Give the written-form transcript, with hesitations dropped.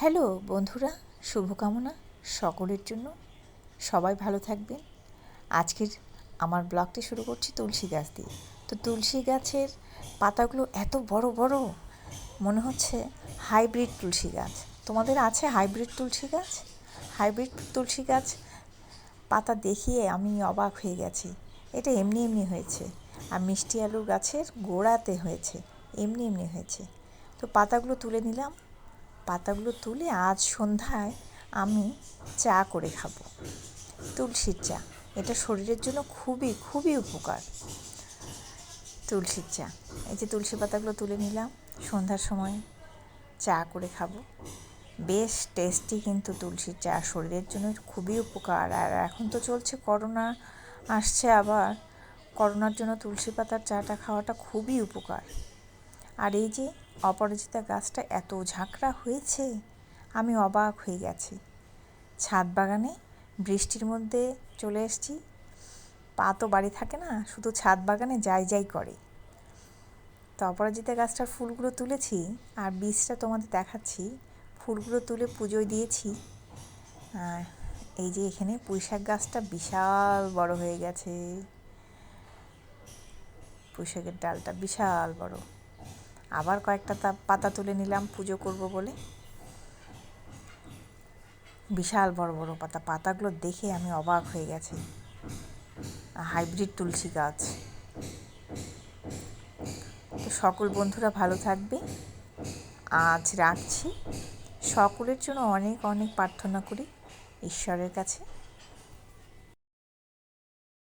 Hello বন্ধুরা, শুভকামনা সকলের জন্য। সবাই ভালো থাকবেন। আজকের আমার ব্লগটি শুরু করছি তুলসী গাছ দিয়ে। তো তুলসী গাছের পাতাগুলো এত বড় বড়, মনে হচ্ছে হাইব্রিড তুলসী গাছ। তোমাদের আছে হাইব্রিড তুলসী গাছ? হাইব্রিড তুলসী গাছ পাতা দেখিয়ে আমি অবাক হয়ে গেছি। এটা এমনি এমনি হয়েছে, আর মিষ্টি আলুর গাছের গোড়াতে হয়েছে, এমনি এমনি হয়েছে। তো পাতাগুলো তুলে নিলাম। পাতাগুলো তুলে আজ সন্ধ্যায় আমি চা করে খাবো, তুলসীর চা। এটা শরীরের জন্য খুবই খুবই উপকার, তুলসীর চা। এই যে তুলসী পাতাগুলো তুলে নিলাম, সন্ধ্যার সময় চা করে খাবো। বেশ টেস্টি কিন্তু তুলসীর চা, শরীরের জন্য খুবই উপকার। আর এখন তো চলছে করোনা, আসছে আবার। করোনার জন্য তুলসী পাতার চাটা খাওয়াটা খুবই উপকার। আর এই যে অপরাজিতা গাছটা এত ঝাঁকড়া হয়েছে, আমি অবাক হয়ে গেছি। ছাদ বাগানে বৃষ্টির মধ্যে চলে এসেছি। পা তো বাড়ি থাকে না, শুধু ছাদ বাগানে যাই যাই করে। তো অপরাজিতা গাছটার ফুলগুলো তুলেছি, আর বীজটা তোমাদের দেখাচ্ছি। ফুলগুলো তুলে পুজোয় দিয়েছি। আর এই যে এখানে পুঁইশাক গাছটা বিশাল বড় হয়ে গেছে। পুঁইশাকের ডালটা বিশাল বড়। আবার কয়েকটা পাতা তুলে নিলাম পুজো করব বলে। বিশাল বড় বড় পাতা, পাতাগুলো দেখে আমি অবাক হয়ে গেছি। হাইব্রিড তুলসী গাছ। তো সকল বন্ধুরা ভালো থাকবে। আজ রাখছি। সকলের জন্য অনেক অনেক প্রার্থনা করি ঈশ্বরের কাছে।